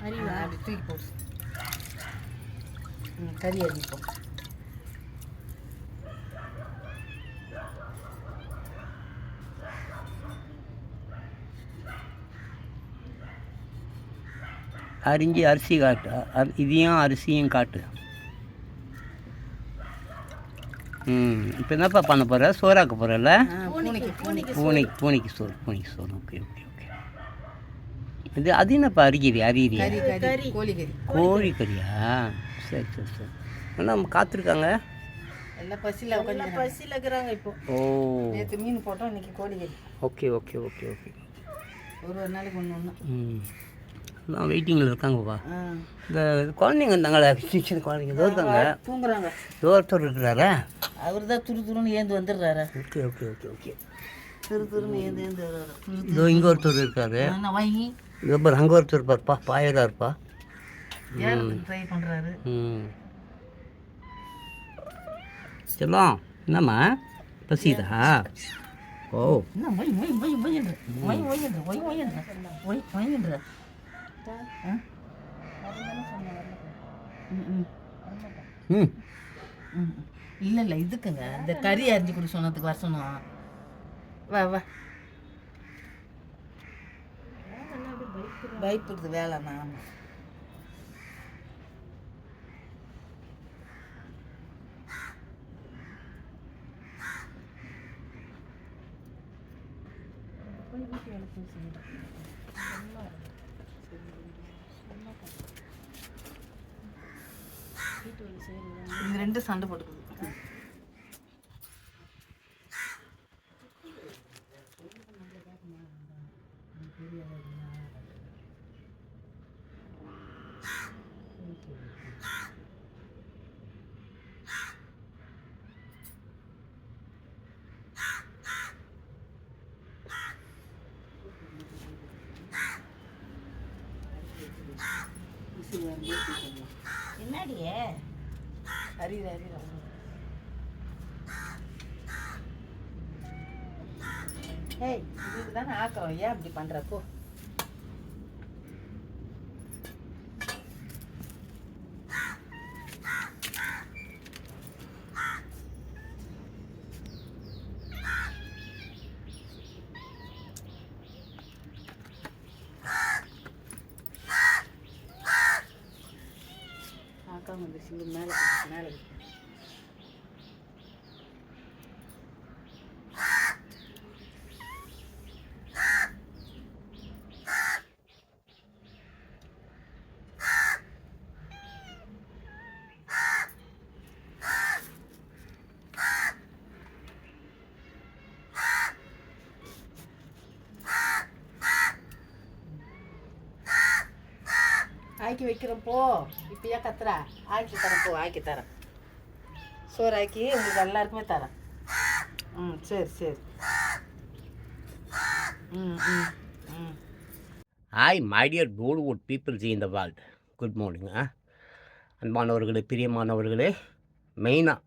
அறிவா அப்படி தூக்கி போடு. கறி அரிப்போம். அரிஞ்சு அரிசி காட்டு, இதையும் அரிசியும் காட்டு. இப்போ என்னப்பா பண்ண போகிற? சோறாக்க போகிறல்ல? பூனைக்கு சோறு. Okay okay okay. இது அது என்னப்பா அரிகிறியா? கோழிக்கறியா? சரி சரி சரி. நம்ம காத்திருக்காங்க எல்லாம் பசியில் இருக்கிறாங்க இப்போ. ஓ, நேற்று மீன் போட்டோம், இன்னைக்கு கோழிக்கறி. Okay okay okay okay. ஒரு நாளைக்கு ஒன்று. நான் வெயிட்டிங்கில் இருக்காங்கப்பா. இந்த குழந்தைங்க இருந்தாங்களே, சின்ன குழந்தைங்க இதோ இருக்காங்க, தூங்குறாங்க. ஒருத்தர் இருக்கிறாரா? அவர் தான் துருன்னு ஏந்து வந்துடுறாரு. Okay okay okay okay. துருன்னு ஏந்து வர்றாரு. இதோ இங்கே ஒருத்தர் இருக்காரு. வாங்கி இதோ பாரு, அங்கே ஒருத்தர் இருப்பார்ப்பா, பாயரா இருப்பா. ட்ரை பண்ணுறாரு. செல்லம், என்னம்மா பசிதா? ஓ, இல்லை இதுக்குங்க இந்த கறி அரிஞ்சு கொடு சொன்னதுக்கு வர சொன்னோம். வா பயப்படுறது வேலைண்ணா. இது ரெண்டு சண்டை போட்டுக்குது. என்னடியே அறிவு ஏய், இதுக்கு தானே ஆக்குறோம், ஏன் அப்படி பண்றப்போ? ஆக்காம இந்த சிங்கு மேலே ஆக்கி வைக்கிறப்போ இப்பயா கத்துறா. ஆக்கி தரப்போ ஆக்கி தரேன், சோறு ஆக்கி உங்களுக்கு எல்லாருக்குமே தரேன். சரி. Hi my dear Bollywood peoples in the world, good morning. அன்பானவர்களே, பிரியமானவர்களே, மெயினாக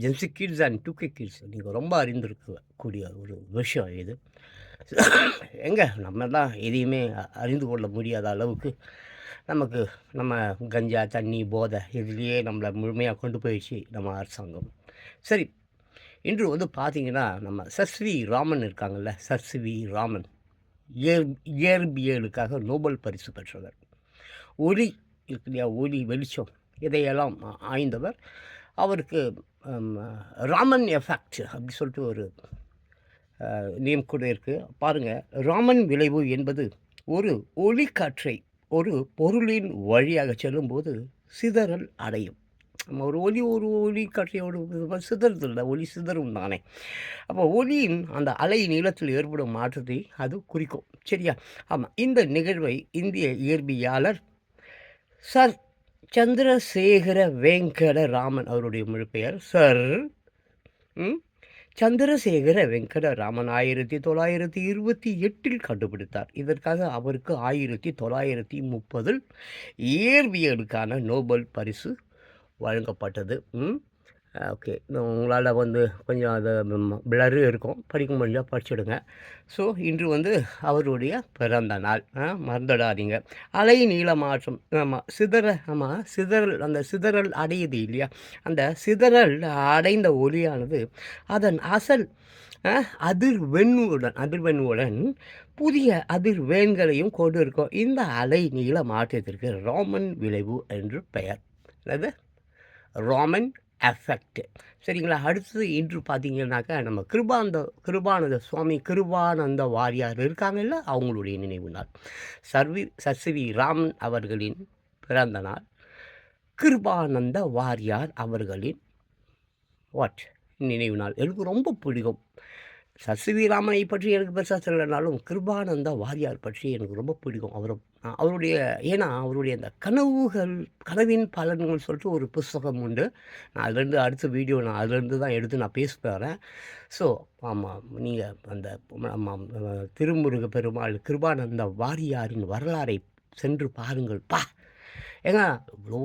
gen Z kids and 2K kids நீங்கள் ரொம்ப அறிந்திருக்கக்கூடிய ஒரு விஷயம் இது. எங்கே நம்ம தான் எதையுமே அறிந்து கொள்ள முடியாத அளவுக்கு நமக்கு நம்ம கஞ்சா, தண்ணி, போதை இதுலேயே நம்மளை முழுமையாக கொண்டு போயிடுச்சு நம்ம அரசாங்கம். சரி, இன்று வந்து பார்த்திங்கன்னா நம்ம சர்ஸ்வி ராமன் இருக்காங்கல்ல, சர்ஸ்வி ராமன் இயற்பியலுக்காக நோபல் பரிசு பெற்றவர். ஒளி இருக்கு இல்லையா, ஒளி வெளிச்சம் இதையெல்லாம் ஆய்ந்தவர். அவருக்கு ராமன் எஃபெக்ட் அப்படி சொல்லிட்டு ஒரு நேம் கூட இருக்குது. பாருங்கள், ராமன் விளைவு என்பது ஒரு ஒளிக்காற்றை ஒரு பொருளின் வழியாக செல்லும்போது சிதறல் அடையும். நம்ம ஒரு ஒளிக்காற்றையோடு சிதறது இல்லை, ஒளி சிதறும் தானே. அப்போ ஒளியின் அந்த அலை நீளத்தில் ஏற்படும் மாற்றத்தை அது குறிக்கும். சரியா? ஆமாம். இந்த நிகழ்வை இந்திய இயற்பியலாளர் சர் சந்திரசேகர வெங்கட ராமன், அவருடைய முழு பெயர் சர் சந்திரசேகர வெங்கட ராமன் 1928 கண்டுபிடித்தார். இதற்காக அவருக்கு 1930 இயற்பியலுக்கான நோபல் பரிசு வழங்கப்பட்டது. ஓகே. உங்களால் வந்து கொஞ்சம் அது பிளரு இருக்கும், படிக்க முடிஞ்சா படிச்சுடுங்க. ஸோ இன்று வந்து அவருடைய பிறந்த நாள், மறந்துடாதீங்க. அலை நீள மாற்றம், சிதறல், அந்த சிதறல் அடையுது இல்லையா, அந்த சிதறல் அடைந்த ஒளியானது அதன் அசல் அதிர்வெண்ணுடன் புதிய அதிர்வெண்களையும் கொண்டு இருக்கும். இந்த அலை நீள மாற்றத்திற்கு ராமன் விளைவு என்று பெயர். அது ராமன் எஃபெக்ட். சரிங்களா? அடுத்தது இன்று பார்த்தீங்கன்னாக்கா நம்ம கிருபானந்த சுவாமி கிருபானந்த வாரியார் இருக்காங்கல்ல, அவங்களுடைய நினைவு நாள். சர்சிவி ராமன் அவர்களின் பிறந்த நாள், கிருபானந்த வாரியார் அவர்களின் நினைவு நாள். எனக்கு ரொம்ப பிடிக்கும். சர்சிவி ராமனை பற்றி எனக்கு பெருசாக சொல்லலைனாலும் கிருபானந்த வாரியார் பற்றி எனக்கு ரொம்ப பிடிக்கும். அவருடைய அவருடைய அந்த கனவின் பலன்கள் சொல்லிட்டு ஒரு புஸ்தகம் உண்டு. நான் அதுலேருந்து அடுத்த வீடியோ அதுலேருந்து தான் எடுத்து நான் பேச போகிறேன். ஸோ ஆமாம், நீங்கள் அந்த திருமுருக பெருமாள் கிருபானந்த வாரியாரின் வரலாறை சென்று பாருங்கள்ப்பா. ஏங்க இவ்வளோ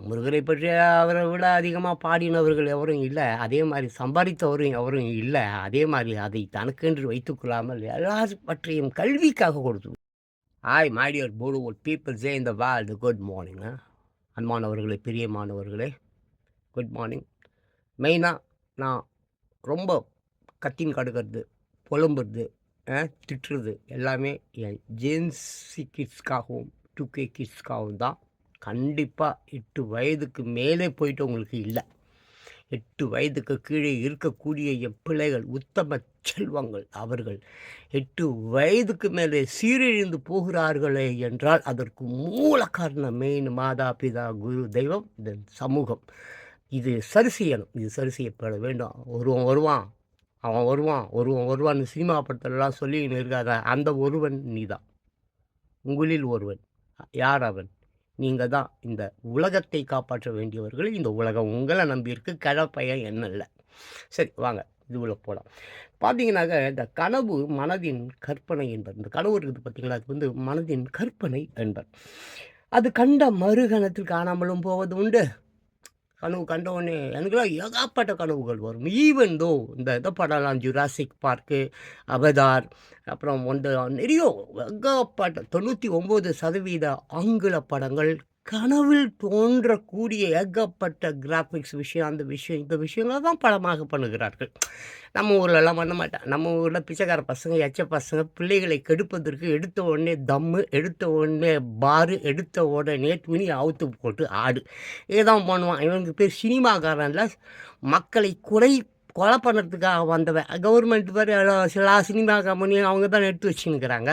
முருகரை பற்றி அவரை விட அதிகமாக பாடினவர்கள் எவரும் இல்லை, அதே மாதிரி சம்பாதித்தவரும் எவரும் இல்லை, அதே மாதிரி அதை தனக்கென்று வைத்துக்கொள்ளாமல் எல்லார் பற்றியும் கல்விக்காக கொடுத்து. Hi my dear Bollywood peoples in the world, good morning. அன்பானவர்களே, பிரியமானவர்களே, குட் மார்னிங். மெயினாக நான் ரொம்ப கத்தின் கடுக்கிறது, புலம்புறது, திட்டுறது எல்லாமே என் ஜென்சி கிட்ஸ்க்காகவும் 2K கிட்ஸ்க்காகவும் தான். கண்டிப்பாக 8 வயதுக்கு மேலே போயிட்டு உங்களுக்கு இல்லை. 8 வயதுக்கு கீழே இருக்கக்கூடிய என் பிள்ளைகள் உத்தம செல்வங்கள். அவர்கள் 8 வயதுக்கு மேலே சீரழிந்து போகிறார்களே என்றால் அதற்கு மூல காரணம் மெயின் மாதா பிதா குரு தெய்வம் தென் சமூகம். இது சரி செய்யணும், இது சரி செய்யப்பட வேண்டும். அவன் வருவான்னு சினிமா படத்திலலாம் சொல்லின்னு இருக்காத, அந்த ஒருவன் நீதான், உங்களில் ஒருவன். யார் அவன்? நீங்கள் தான் இந்த உலகத்தை காப்பாற்ற வேண்டியவர்கள். இந்த உலகம் உங்களை நம்பியிருக்கு, கழப்பையன் என்ன இல்லை. சரி வாங்க இதுக்குள்ளே போகலாம். பார்த்தீங்கன்னாக்க இந்த கனவு மனதின் கற்பனை என்பது, இந்த கனவு இருக்குது பார்த்தீங்களா, அது வந்து மனதின் கற்பனை என்பது. அது கண்ட மறுகணத்தில் காணாமலும் போவது உண்டு. கனவு கண்ட உடனே எனக்குலாம் ஏகப்பட்ட கனவுகள் வரும். ஈவன் தோ இந்த படம்லாம் ஜுராசிக் பார்க்கு, அவதார், அப்புறம் வந்து நிறைய ஏகப்பட்ட 99% ஆங்கில படங்கள் கனவில் தோன்றக்கூடிய ஏகப்பட்ட கிராஃபிக்ஸ் விஷயம், இந்த விஷயங்களை தான் படமாக பண்ணுகிறார்கள். நம்ம ஊர்லலாம் பண்ண மாட்டேன். நம்ம ஊரில் பிச்சைக்கார பசங்க, எச்ச பசங்க பிள்ளைகளை கெடுப்பதற்கு எடுத்த உடனே தம்மு, எடுத்த உடனே பாரு, எடுத்த உடனே துணி அவுத்து போட்டு ஆடு, இதுதான் பண்ணுவான். இவனுக்கு பேர் சினிமாக்காரன்ல, மக்களை கொலை பண்ணுறதுக்காக வந்தவன். கவர்மெண்ட் பேர் சில சினிமா கம்பெனி அவங்க தான் எடுத்து வச்சுன்னுக்கிறாங்க.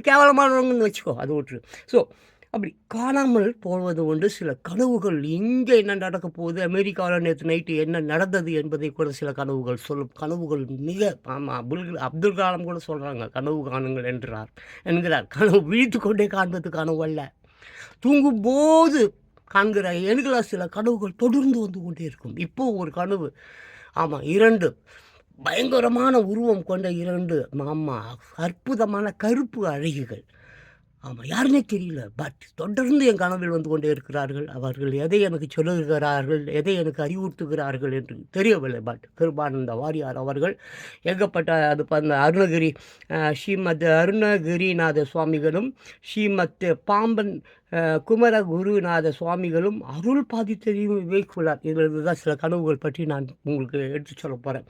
கேவலமானவங்கன்னு வச்சுக்கோ, அது விட்டுரு. ஸோ அப்படி காணாமல் போவது உண்டு. சில கனவுகள் இங்கே என்ன நடக்க போகுது, அமெரிக்காவில் நேற்று நைட்டு என்ன நடந்தது என்பதை கூட சில கனவுகள் சொல்லும். கனவுகள் மிக அப்துல் கலாம் கூட சொல்கிறாங்க, கனவு காணுங்கள் என்கிறார். கனவு விழித்து கொண்டே காண்பது கனவு அல்ல, தூங்கும்போது காண்கிற எனக்குலாம் சில கனவுகள் தொடர்ந்து வந்து கொண்டே இருக்கும். இப்போது ஒரு கனவு, 2 பயங்கரமான உருவம் கொண்ட 2 அற்புதமான கருப்பு அழகிகள். யாருன்னே தெரியல, பட் தொடர்ந்து என் கனவில் வந்து கொண்டே இருக்கிறார்கள். அவர்கள் எதை எனக்கு சொல்லுகிறார்கள், எதை எனக்கு அறிவுறுத்துகிறார்கள் என்று தெரியவில்லை. பட் கிருபானந்த வாரியார் அவர்கள் ஏகப்பட்ட அது அருணகிரி ஸ்ரீமத் அருணகிரிநாத சுவாமிகளும் ஸ்ரீமத் பாம்பன் குமர குருநாத சுவாமிகளும் அருள் பாதித்ததையும் வைக்குள்ளார். இதிலிருந்து தான் சில கனவுகள் பற்றி நான் உங்களுக்கு எடுத்து சொல்ல போகிறேன்.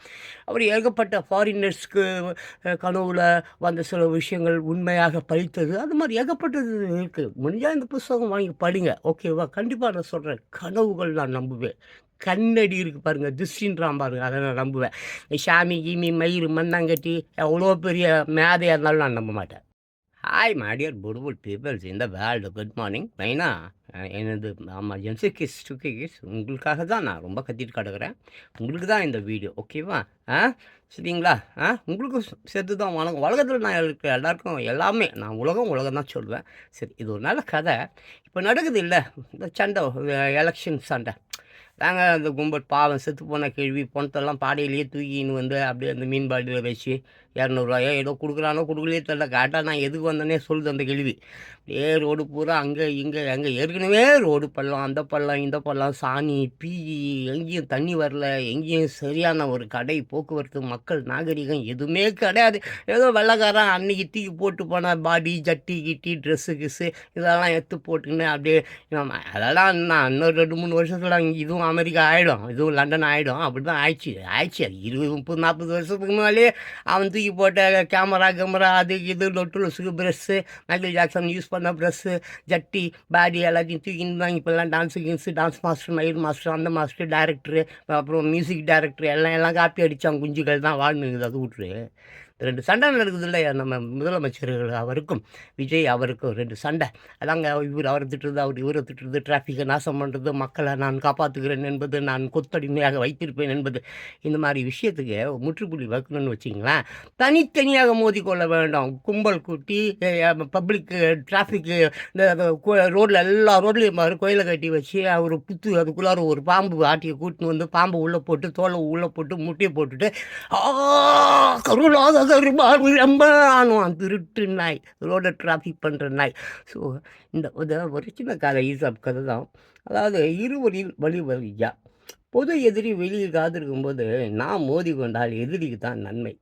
அவர் ஏகப்பட்ட ஃபாரினர்ஸ்க்கு கனவுல வந்த சில விஷயங்கள் உண்மையாக பழித்தது, அது மாதிரி ஏகப்பட்டது இருக்குது. முடிஞ்சால் இந்த புத்தகம் வாங்கி படிங்க, ஓகேவா? கண்டிப்பாக நான் சொல்கிறேன், கனவுகள் நான் நம்புவேன். கண்ணடி இருக்குது பாருங்கள், திருஷ்டின்றான் பாருங்கள், அதை நான் நம்புவேன். சாமி கீமி மயிறு மண்ணாங்கட்டி எவ்வளோ பெரிய மேதையாக இருந்தாலும் நான் நம்ப மாட்டேன். Hi my dear beautiful peoples in the world, good morning. எனது ஜென்சி கிட்ஸ் 2K கிட்ஸ் உங்களுக்காக தான் நான் ரொம்ப கத்திட்டு கிடக்குறேன். உங்களுக்கு தான் இந்த வீடியோ, ஓகேவா? சரிங்களா? உங்களுக்கு சேர்த்து தான் உலகத்தில் நான் எல்லாருக்கும் எல்லாமே நான் உலகம் தான் சொல்லுவேன். சரி, இது ஒரு நல்ல கதை. இப்போ நடக்குது இல்லை இந்த சண்டை, எலெக்ஷன் சண்டை. நாங்கள் அந்த கும்பல் பாவம் செத்து போன கேள்வி பணத்தெல்லாம் பாடையிலேயே தூக்கின்னு வந்து அப்படியே அந்த மீன் பாட்டியில் வச்சு இரநூறுவாயோ ஏதோ கொடுக்குறானோ கொடுக்கலையே தெரில. கரெக்டாக நான் எதுக்கு வந்தேனே சொல்லுது அந்த கேள்வி. அப்படியே ரோடு பூரா அங்கே இங்கே அங்கே ஏற்கனவே ரோடு பள்ளம், அந்த பள்ளம் இந்த பள்ளம், சாணி பீயி, எங்கேயும் தண்ணி வரல, எங்கேயும் சரியான ஒரு கடை போக்குவரத்து மக்கள் நாகரிகம் எதுவுமே கிடையாது. ஏதோ வெள்ளைக்காரன் அன்னைக்கு தூக்கி போட்டு போன பாடி ஜட்டி கிட்டி ட்ரெஸ்ஸு கிஸ்ஸு இதெல்லாம் எடுத்து போட்டுக்கின்னு அப்படியே அதெல்லாம் நான் இன்னொரு 2-3 வருஷத்தில் இதுவும் அமெரிக்கா ஆகிடும், இதுவும் லண்டன் ஆகிடும். அப்படி தான் ஆயிடுச்சு. அது 20-30-40 வருஷத்துக்கு முன்னாலே அவன் தூக்கி போட்ட கேமரா அது இது லொட்டு லொசுக்கு ப்ரெஸ்ஸு, மைக்கேல் ஜாக்சன் யூஸ் பண்ண ப்ரெஸ்ஸு ஜட்டி பாடி எல்லாத்தையும் தூக்கின்னு தான் இப்போல்லாம் டான்ஸ் மாஸ்டர், மயில் மாஸ்டர், அந்த மாஸ்டர், டேரக்டரு, அப்புறம் மியூசிக் டைரக்டர் எல்லாம் காப்பி அடித்தான் குஞ்சுகள் தான் வாழ்ந்துங்குது. அது விட்ரு 2 சண்டை நடக்குது இல்லையா நம்ம முதலமைச்சர்கள் அவருக்கும் விஜய் அவருக்கும் 2 சண்டை. அதாங்க இவர் அவரை திட்டுறது, அவர் இவரை திட்டுறது, டிராஃபிக்கை நாசம் பண்ணுறது, மக்களை நான் காப்பாற்றுகிறேன் என்பது, நான் கொத்தடிமையாக வைத்திருப்பேன் என்பது, இந்த மாதிரி விஷயத்துக்கு முற்றுப்புள்ளி வைக்கணும்னு வச்சிங்களேன். தனித்தனியாக மோதிக்கொள்ள வேண்டாம். கும்பல் கூட்டி பப்ளிக்கு டிராஃபிக்கு இந்த ரோட்டில் எல்லா ரோட்லேயும் பாரு கோயிலை கட்டி வச்சு ஒரு புத்து அதுக்குள்ளார ஒரு பாம்பு ஆட்டியை கூட்டின்னு வந்து பாம்பு உள்ளே போட்டு தோலை உள்ளே போட்டு முட்டையை போட்டுட்டு கருளாக கருமானும் திருட்டு நாய், ரோடை டிராஃபிக் பண்ணுற நாய். ஸோ இந்த ஒரு சின்ன கதை ஈசாப் கதை தான். அதாவது இருவரில் வழிவழியா பொது எதிரி வெளியில் காத்திருக்கும்போது நாம் மோதி கொண்டால் எதிரிக்கு தான் நன்மை,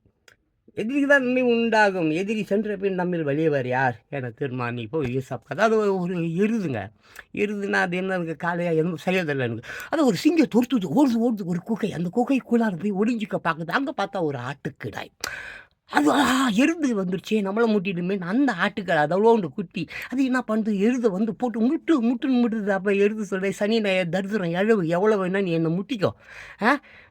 எதிரிக்கு தான் நன்மை உண்டாகும். எதிரி சென்ற பின் நம்மில் வெளியவர் யார் என தீர்மானிப்போ ஈசாப் கதை. அது ஒரு எருதுங்க. எருதுன்னா அது என்ன, அதுக்கு காலையாக எதுவும் செய்யறதில்லை எனக்கு. அது ஒரு சிங்கம் தொடுத்துது ஓடுது ஒரு குகை, அந்த குகைக்குள்ளார போய் ஒளிஞ்சிக்க பார்க்குது. அங்கே பார்த்தா ஒரு ஆட்டுக்கிடாய். அது எருது வந்துருச்சே நம்மளை முட்டிடுமே. அந்த ஆட்டுக்கள் அதோண்டு குட்டி அது என்ன பண்ணுது, எருதை வந்து போட்டு முட்டுன்னு முட்டுது. அப்போ எருது சொல்கிறேன், சனி நான் தரித்திரம் எழவு எவ்வளோ வேணா நீ என்னை முட்டிக்கோ,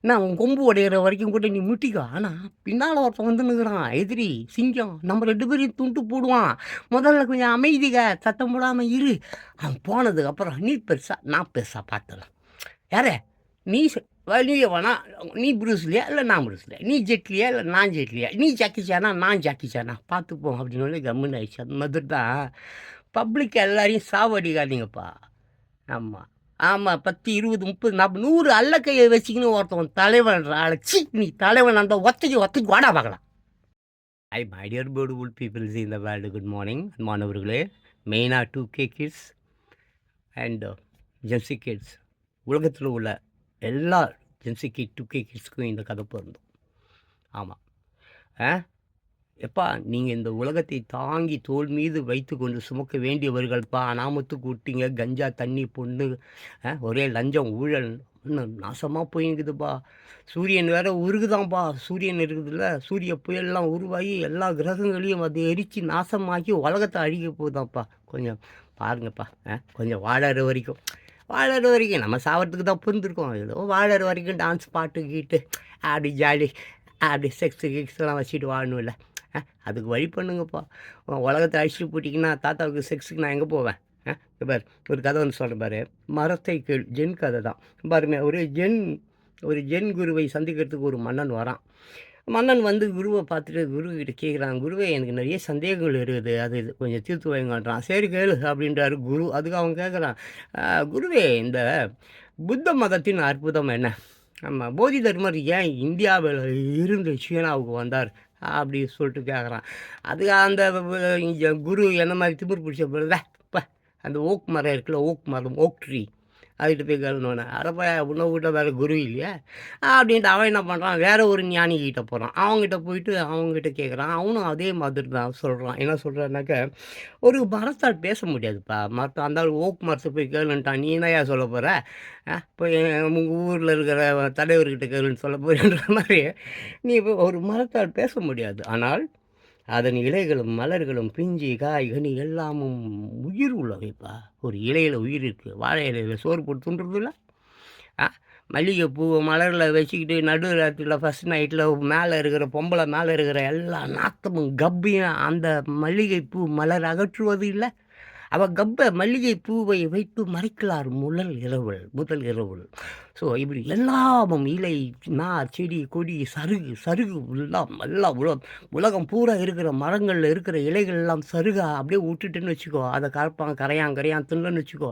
நான் உன் கொம்பு உடையிற வரைக்கும் கூட நீ முட்டிக்கோ. ஆனால் பின்னால் ஒருத்தன் வந்து நிற்கிறான் எதிரி சிங்கம், நம்ம 2 பேரையும் துண்டு போடுவான். முதல்ல கொஞ்சம் அமைதிக சத்தம் போடாமல் இரு. அவன் போனதுக்கப்புறம் நீ பெருசா நான் பெருசா பார்த்தலாம். யாரே நீ வழியே வேணா, நீ புரூஸ்லியா இல்லை நான் புரூஸ்லியா, நீ ஜெட்லியா இல்லை நான் ஜெட்லியா, நீ ஜாக்கிச்சானா நான் ஜாக்கிச்சானா பார்த்துப்போம் அப்படின்னு கம்முன்னு ஆயிடுச்சு. அந்த மாதிரி தான் பப்ளிக் எல்லாரையும் சாவடிக்காதீங்கப்பா. ஆமாம் 10 20 30 40 100 அல்லக்கையை வச்சுக்கின்னு ஒருத்தவன் தலைவன் அழைச்சி நீ தலைவன் அந்த ஒத்தைக்கு வாடா பார்க்கலாம். My dear beautiful peoples in the world, good morning மாணவர்களே. மெயினாக 2K kids and gen Z kids, உலகத்தில் உள்ள எல்லா ஜென்சி கிட் 2K கிட்ஸ்க்கும் இந்த கதை பொருந்தும். ஆமாம் எப்பா நீங்கள் இந்த உலகத்தை தாங்கி தோல் மீது வைத்து கொண்டு சுமக்க வேண்டியவர்கள்ப்பா. அனாமத்துக்கு விட்டீங்க கஞ்சா தண்ணி பொண்ணு, ஒரே லஞ்சம் ஊழல் நாசமாக போயிருக்குதுப்பா. சூரியன் வேறு உருகுதான்ப்பா. சூரியன் இருக்குதுல்ல, சூரிய புயல்லாம் உருவாகி எல்லா கிரகங்களையும் அது எரித்து நாசமாக்கி உலகத்தை அழிக்க போகுதான்ப்பா. கொஞ்சம் பாருங்கப்பா. கொஞ்சம் வாழற வரைக்கும் நம்ம சாவறதுக்கு தான் பிறந்திருக்கோம். ஏதோ வாழற வரைக்கும் டான்ஸ் பாட்டு கீட்டு அப்படி ஜாலி அப்படி செக்ஸ்லாம் வச்சுட்டு வாழணும் இல்லை. அதுக்கு வழி பண்ணுங்கப்பா. உலகத்தை அழிச்சிட்டு போட்டிங்கன்னா தாத்தாவுக்கு செக்ஸுக்கு நான் எங்கே போவேன்? பாரு ஒரு கதை வந்து சொல்கிறேன் பாரு, மரத்தை கேள் ஜென் கதை தான் பாருங்க. ஒரு ஜென் குருவை சந்திக்கிறதுக்கு ஒரு மன்னன் வரான். மன்னன் வந்து குருவை பார்த்துட்டு குருக்கிட்ட கேட்குறான், குருவே எனக்கு நிறைய சந்தேகங்கள் இருக்குது, அது கொஞ்சம் தீர்த்து வைங்கன்றான். சரி கேளு அப்படின்றாரு குரு. அதுக்கு அவன் கேட்குறான், குருவே இந்த புத்த மதத்தின் அற்புதம் என்ன? ஆமாம், போதி தர்மர் ஏன் இந்தியாவில் இருந்து சீனாவுக்கு வந்தார் அப்படி சொல்லிட்டு கேட்குறான். அதுக்கு அந்த குரு என்ன மாதிரி திமிர் பிடிச்ச போகிறதா இப்போ அந்த ஓக் மரம் இருக்குல்ல, ஓக் ட்ரீ, அதுக்கிட்ட போய் கேளுனோன்னே அடப்பா உன்னை விட்ட வேறு குரு இல்லையா அப்படின்ட்டு அவன் என்ன பண்ணுறான், வேறு ஒரு ஞானிகிட்ட போகிறான். அவங்ககிட்ட போயிட்டு அவங்ககிட்ட கேட்குறான். அவனும் அதே மாதிரி தான் சொல்கிறான். என்ன சொல்கிறான்னாக்க, ஒரு மரத்தால் பேச முடியாதுப்பா. அந்த ஓக் மரத்தை போய் கேளுன்ட்டான். நீ என்னையா சொல்ல போகிற? போய் உங்கள் ஊரில் இருக்கிற தலைவர்கிட்ட கேளுன்னு சொல்ல போகிறன்ற மாதிரி நீ இப்போ ஒரு மரத்தால் பேச முடியாது. ஆனால் அதன் இலைகளும் மலர்களும் பிஞ்சு காய் கனி எல்லாமும் உயிர் உள்ளவைப்பா. ஒரு இலையில் உயிர் இருக்குது. வாழை இலையில் சோறு போட்டு துண்டுறதில்ல. மல்லிகைப்பூ மலரில் வச்சுக்கிட்டு நடு ராத்திரியில் ஃபஸ்ட் நைட்டில் மேலே இருக்கிற பொம்பளை மேலே இருக்கிற எல்லா நாத்தமும் கப்பையும் அந்த மல்லிகைப்பூ மலர் அகற்றுவது இல்லை. அவள் கப்பை மல்லிகை பூவை வைத்து மறைக்கலார் முதல் இரவு. ஸோ இப்படி எல்லாமும் இலை நார் செடி கொடி சருகு எல்லாம் உலகம் பூரா இருக்கிற மரங்களில் இருக்கிற இலைகள் எல்லாம் சருகா அப்படியே விட்டுட்டுன்னு வச்சுக்கோ. அதை கரையான் தின்னுன்னு வச்சுக்கோ.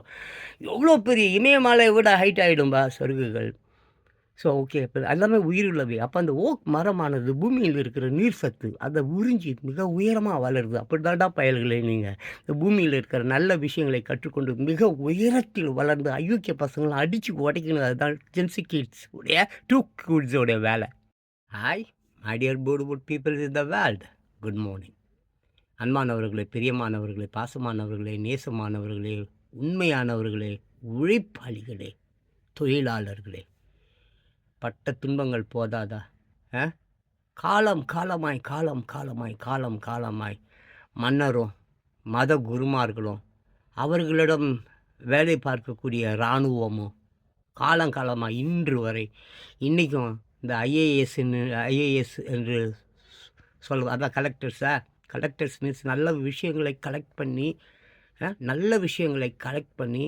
எவ்வளோ பெரிய இமயமலையை விட ஹைட் ஆகிடும்பா சருகுகள். So okay. இப்போ எல்லாமே உயிருள்ளவை. அப்போ அந்த ஓக் மரமானது பூமியில் இருக்கிற நீர் சத்து அதை உறிஞ்சி மிக உயரமாக வளருது. அப்படிதான்டா பயல்களே நீங்கள் இந்த பூமியில் இருக்கிற நல்ல விஷயங்களை கற்றுக்கொண்டு மிக உயரத்தில் வளர்ந்து அயோக்கிய பசங்களை அடித்து உடைக்கணும். அதுதான் ஜென்சி கிட்ஸ் உடைய டூ கிட்ஸோடைய வேலை. Hi my dear Bollywood peoples in the world. Good morning. அன்பானவர்களே, பிரியமானவர்களே, பாசமானவர்களே, நேசமானவர்களே, உண்மையானவர்களே, உழைப்பாளிகளே, தொழிலாளர்களே, பட்ட துன்பங்கள் போதாதா? காலம் காலமாய் காலம் காலமாய் காலம் காலமாய் மன்னரும் மத குருமார்களும் அவர்களிடம் வேலை பார்க்கக்கூடிய இராணுவமும் காலங்காலமாக இன்று வரை இன்றைக்கும் இந்த ஐஏஎஸ் என்று சொல்லுவோம். அதான் கலெக்டர்ஸ் மீன்ஸ் நல்ல விஷயங்களை கலெக்ட் பண்ணி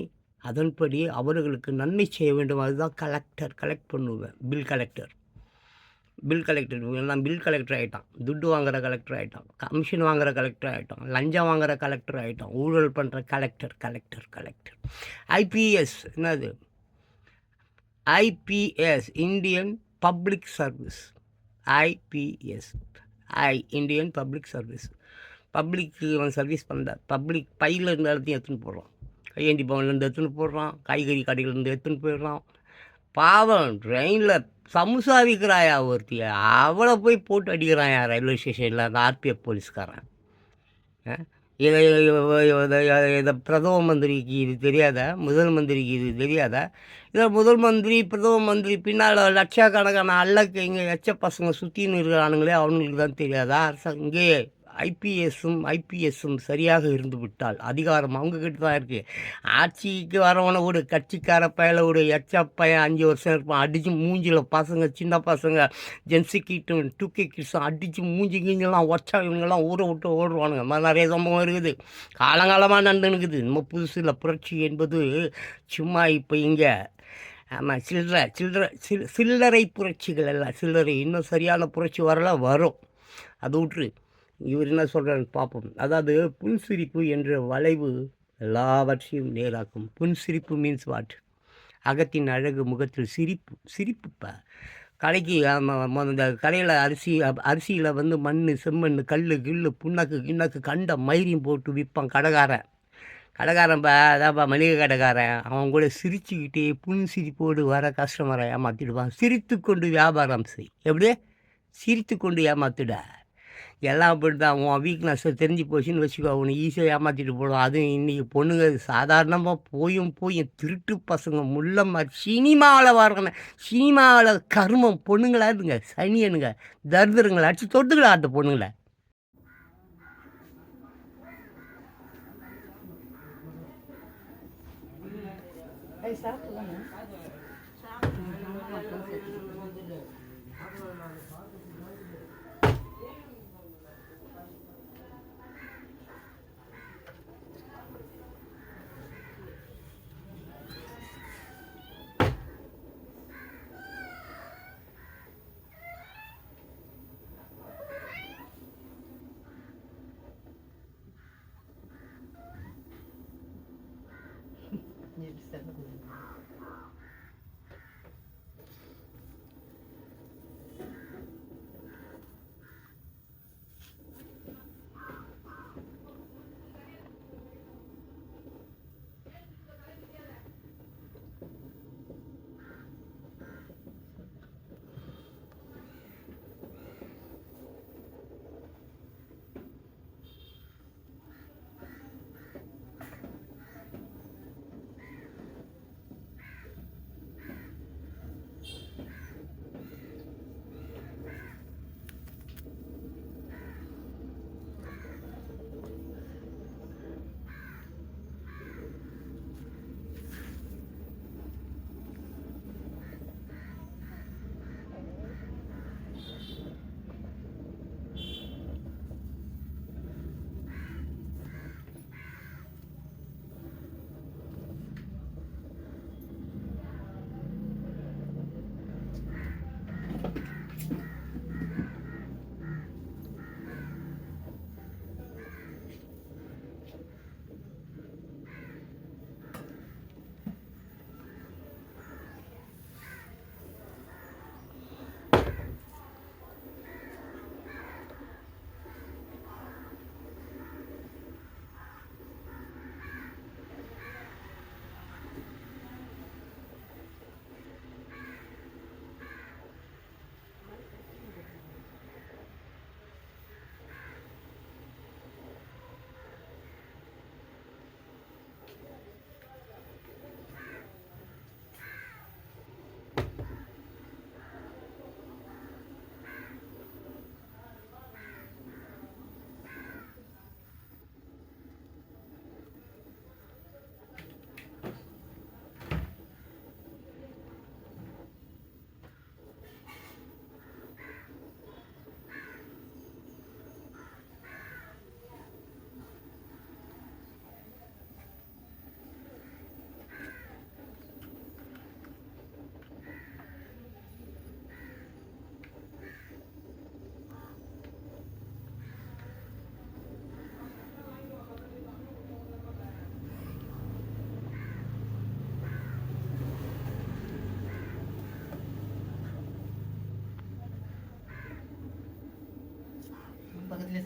அதன்படி அவர்களுக்கு நன்மை செய்ய வேண்டும். அதுதான் கலெக்ட் பண்ணுவேன். பில் கலெக்டர் எல்லாம் பில் கலெக்டர் ஆகிட்டான். துட்டு வாங்குகிற கலெக்டர் ஆகிட்டான். கமிஷன் வாங்குகிற கலெக்டர் ஆகிட்டான். லஞ்சம் வாங்குகிற கலெக்டர் ஆகிட்டான். ஊழல் பண்ணுற கலெக்டர். ஐபிஎஸ் என்னது? IPS Indian public service. IPS Indian public service. பப்ளிக்கு அவன் சர்வீஸ் பண்ணுற பப்ளிக் பையில் இருந்த இடத்தையும் எடுத்துன்னு போடுறான். கையேந்தி பவன்லேருந்து எடுத்துன்னு போடுறான். காய்கறி கடையிலேருந்து எடுத்துன்னு போயிடுறான். பாவம் ட்ரெயினில் சமுசா விற்கிறாயா ஒருத்திய, அவளை போய் போட்டு அடிக்கிறாயா ரயில்வே ஸ்டேஷனில் அந்த ஆர்பிஎஃப் போலீஸ்காரன். இதை பிரதம மந்திரிக்கு இது தெரியாதா? முதல் மந்திரிக்கு இது தெரியாதா? இதில் முதல் மந்திரி பிரதம மந்திரி பின்னால் லட்சக்கணக்கான அல்லக்கு இங்கே எச்ச பசங்க சுற்றின்னு இருக்கிறானுங்களே, அவனுங்களுக்கு தான் தெரியாதா? இங்கே ஐபிஎஸ்ஸும் சரியாக இருந்து விட்டால் அதிகாரம் அவங்கக்கிட்ட தான் இருக்குது. ஆட்சிக்கு வரவனை விடு, கட்சிக்கார பயலை விடு, எச்ச பையன் 5 வருஷம் இருப்பான். அடித்து மூஞ்சில் பசங்க, சின்ன பசங்க, ஜென்சி கிட்டும் 2K கிட்ஸும் அடித்து மூஞ்சி கிஞ்செல்லாம் ஒச்சா இவங்கெல்லாம் ஊரை விட்டு ஓடுவானுங்க. மாதிரி நிறைய சம்பவம் இருக்குது. காலங்காலமாக நடந்துனுக்குது. நம்ம புதுசில் புரட்சி என்பது சும்மா இப்போ இங்கே ஆமாம் சில்லறை புரட்சிகள் எல்லாம் சில்லறை. இன்னும் சரியான புரட்சி வரும். அது விட்ரு. இவர் என்ன சொல்கிறான்னு பார்ப்போம். அதாவது புன்சிரிப்பு என்ற வளைவு எல்லாவற்றையும் நேராக்கும். புன்சிரிப்பு மீன்ஸ் வாட்? அகத்தின் அழகு முகத்தில் சிரிப்புப்பா. கடைக்கு இந்த கடையில் அரிசியில் வந்து மண், செம்மண், கல், கில்லு, புண்ணாக்கு கண்ட மயிரையும் போட்டு விற்பான் கடைக்காரன்ப்பா. அதான்ப்பா மளிகை கடைக்காரன். அவன் கூட சிரிச்சுக்கிட்டே புன்சிரிப்போடு வர கஸ்டமரை ஏமாற்றிடுவான். சிரித்து கொண்டு வியாபாரம் செய். எப்படி? சிரித்து கொண்டு ஏமாத்துட. எல்லாம் அப்படி தான். உன் வீக்னஸை தெரிஞ்சு போச்சுன்னு வச்சுக்கோ, அவனை ஈஸியாக ஏமாற்றிட்டு போடும். அதுவும் இன்றைக்கி பொண்ணுங்க சாதாரணமாக போயும் திருட்டு பசங்க முள்ள மாதிரி சினிமாவில் வர்றேங்க. சினிமாவில் கர்மம் பொண்ணுங்களா இருந்துங்க, சனியனுங்க, தர்தருங்களை அடித்து தொட்டுங்களா அந்த பொண்ணுங்களை.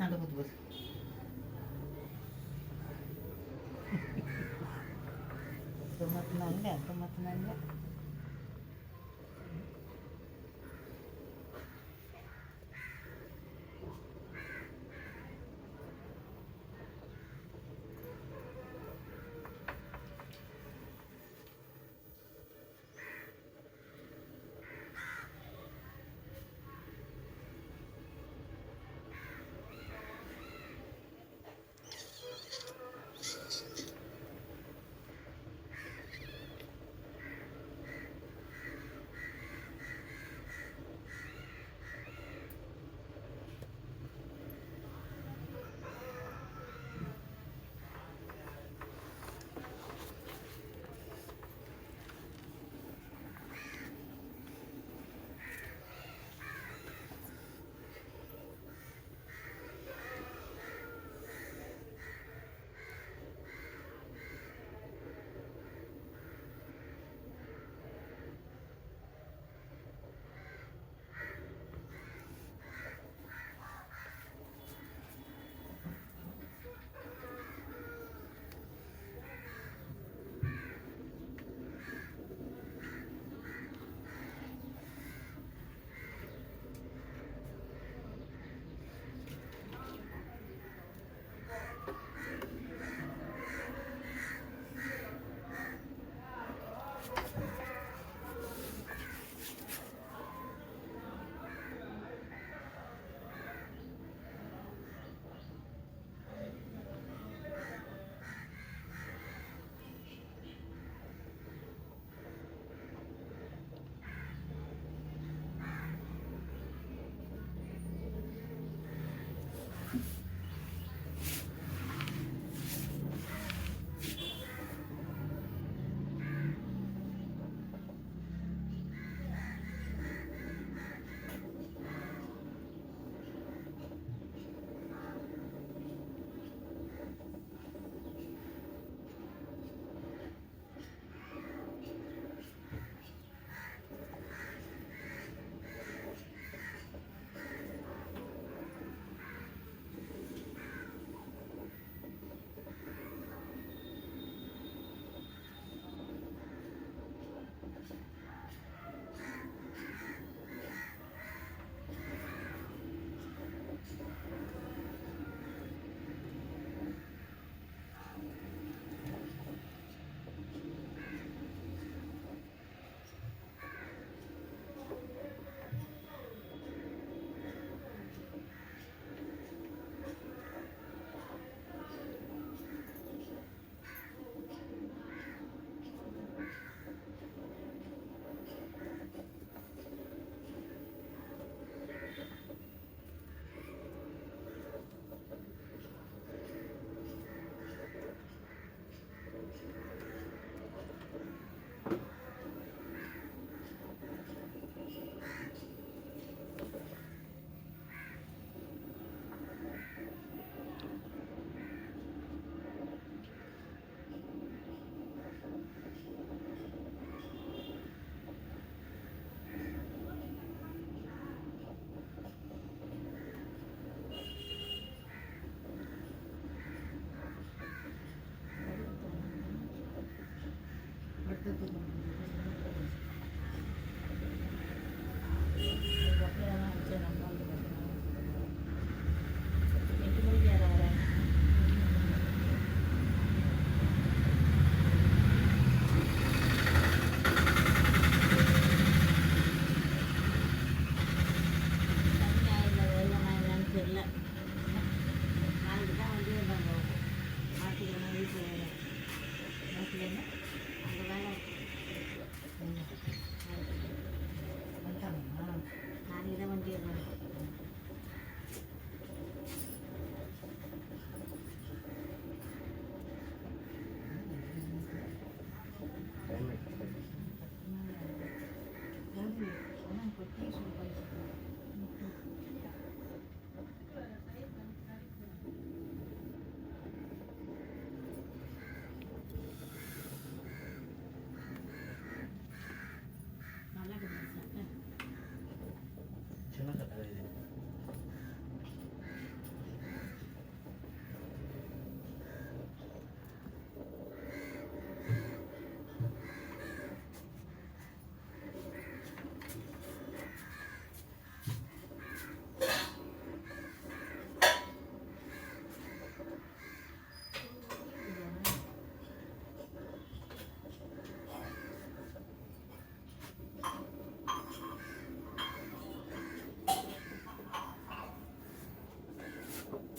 சண்டை போட்டு போகுது. மாற்றினாங்க.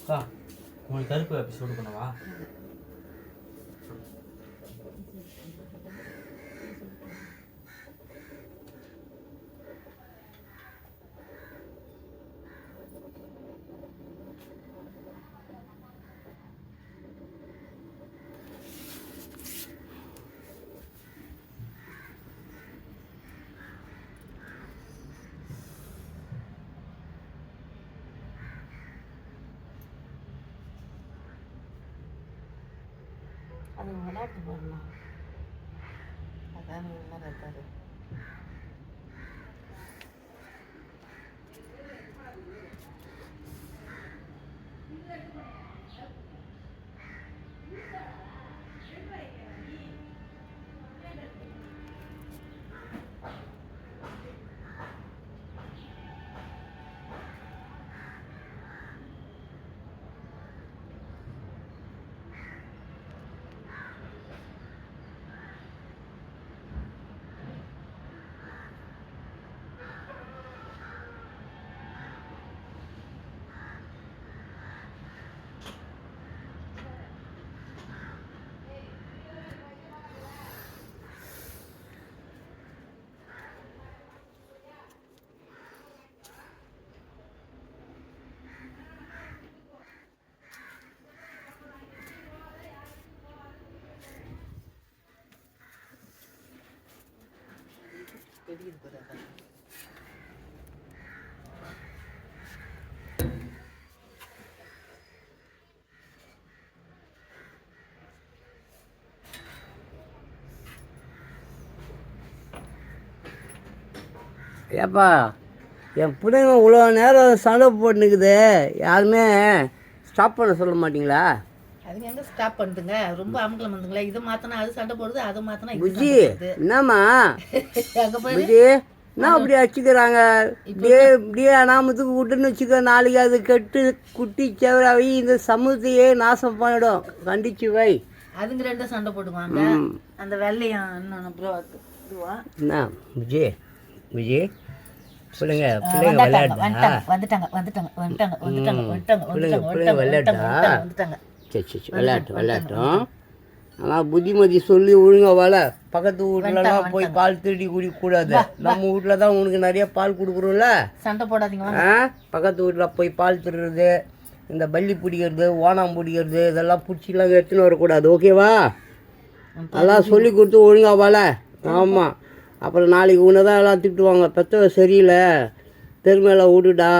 அக்கா உங்களுக்கு கருப்பு வேப்ப சூடு பண்ணவா? அது விளையாட்டு பண்ணலாம். அதான் நல்லா இருக்காரு. தெரியுது பாரு அதான். ஏப்பா என் பிள்ளைங்க இவ்வளோ நேரம் சண்டை போட்டுனுக்குது, யாருமே ஸ்டாப் பண்ண சொல்ல மாட்டீங்களா? அதுங்க எங்க ஸ்டாப் பண்ணுதுங்க? ரொம்ப அமங்கலம் வந்துங்களா? இதை மாத்தினா அது சண்டை போடுது, அதை மாத்தினா இது புஜி சண்டை போடுது. என்னம்மா அங்க போய் புஜி என்ன அப்படி அடிச்சுக்கிறாங்க? இப்படியே அனாமத்துக்கு விட்டுன்னு வச்சுக்க, நாளைக்கு அது கெட்டு குட்டி செவராகி இந்த சமூகத்தையே நாசம் பண்ணிடும். கண்டிச்சு வை. அதுங்க ரெண்டும் சண்டை போடுவாங்க. அந்த வெள்ளையும் இன்னொன்று ப்ரோ இதுவா என்ன புஜி புஜி பிள்ளைங்க பிள்ளைங்க விளையாட்டா? பிள்ளைங்க விளையாட்டா? சரி சரி விளையாட்டும். ஆனால் புத்திமதி சொல்லி ஒழுங்கா வள. பக்கத்து வீட்டுலலாம் போய் பால் திருடி குடிக்கக்கூடாது. நம்ம வீட்டில் தான் உனக்கு நிறைய பால் கொடுக்குறோம்ல. சண்டை போடாதீங்க. பக்கத்து வீட்டில் போய் பால் திருடுறது, இந்த பள்ளி பிடிக்கிறது, ஓணாம் பிடிக்கிறது, இதெல்லாம் பிடிச்சிலாம் எடுத்துன்னு வரக்கூடாது. ஓகேவா? அதெல்லாம் சொல்லி கொடுத்து ஒழுங்கா வள. ஆமாம், அப்புறம் நாளைக்கு உன்னை தான் எல்லாம் திட்டுவாங்க, பெத்தவ சரியில்லை, தெருமையில விடுடா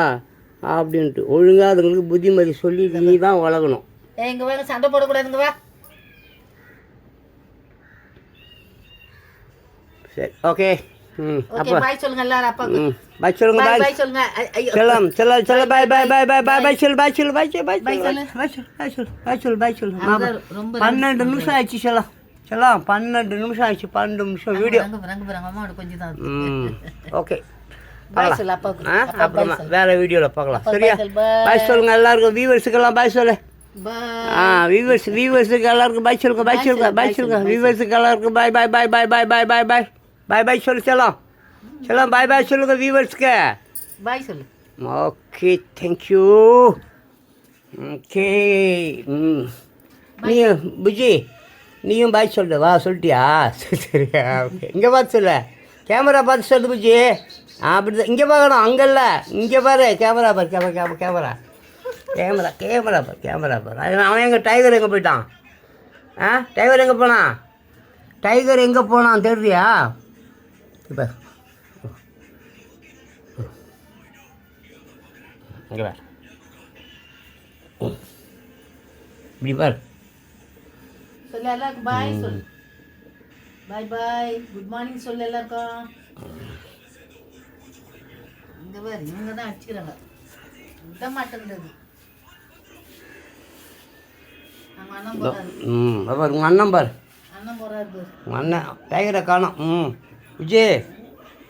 அப்படின்ட்டு. ஒழுங்காக அதுங்களுக்கு புத்திமதி சொல்லி நீ தான் வளர்க்கணும். எங்க வேலை சண்டை போடக்கூடாதுங்க. வா சரி ஓகே. ஓகே பாய் சொல்லுங்க எல்லாரும். அப்பாக்கு பாய் சொல்லுங்க. பாய் சொல்லுங்க. செல்லம் செல்லம் செல்லம் பாய் பாய் பாய் பாய் பாய் பாய் சொல்லு பாய் சொல்லு பாய் சொல்லு பாய் சொல்லு பாய் சொல்லு பாய் சொல்லு பாய் சொல்லு. 12 நிமிஷம் ஆயிடுச்சு செல்லம். செல்லம் 12 நிமிஷம் ஆயிடுச்சு. 12 நிமிஷம் வீடியோ. அம்மாவோட கொஞ்சம் தான். ஓகே பாய் சொல்லு அப்பாவுக்கு. அப்புறமா வேற வீடியோவில் பார்க்கலாம். சரியா? பாய் சொல்லுங்க எல்லாருக்கும், வியூவர்ஸுக்கெல்லாம் பாய் சொல்லு. வியூவர்ஸுக்கு எல்லாருக்கும் பாய் சொல்லுங்க. பாய் சொல்லுங்க பாய் சொல்லுங்க. வியூவர்ஸுக்கு எல்லாருக்கும் பாய் பாய் பாய் பாய் பாய் பாய் பாய் பாய் பாய் பாய் சொல்லு. செல்லம் செல்லம் பாய் பாய் சொல்லுங்க வியூவர்ஸ்க்கு. பாய் சொல்லு. Okay thank you. ஓகே நீயும் புஜி நீயும் பாய் சொல்லு. வா சொல்லிட்டியா? சரியா? ஓகே இங்கே பார்த்து சொல்லு. கேமரா பார்த்து சொல்லு புஜி. அப்படி தான் இங்கே பார்க்கணும், அங்கே இல்லை, இங்கே பாரு. கேமரா பாரு. கேமரா கேமரா கேமரா கேமரா பாரு. கேமரா பாரு. அவன் எங்கே டைகர் எங்கே போயிட்டான்? டைகர் எங்கே போனான்? டைகர் எங்கே போனான் தெரியுறியா? இப்போ இங்கே பார், இப்படி பார். சொல்லு எல்லாருக்கும் பாய் சொல்லு. பாய் பாய் குட் மார்னிங் சொல்லு எல்லாருக்கும். இங்கே பாரு, இவங்க தான் அடிச்சுக்கிறாங்க. விட மாட்டேங்கிறது. நம்ம அண்ணன் போறாரு. உங்கள் அண்ணன் பார். அண்ணன் போறாரு. உங்கள் அண்ணன் டைகரை காணோம். விஜய்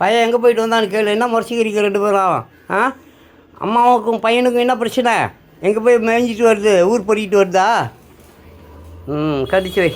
பையன் எங்கே போயிட்டு வந்தான்னு கேளு. என்ன முறைச்சிக்கிறீங்க ரெண்டு பேரும்? அம்மாவுக்கும் பையனுக்கும் என்ன பிரச்சனை? எங்கே போய் மேய்ஞ்சிட்டு வருது? ஊர் பொறிக்கிட்டு வருதா? கடிச்சு வை.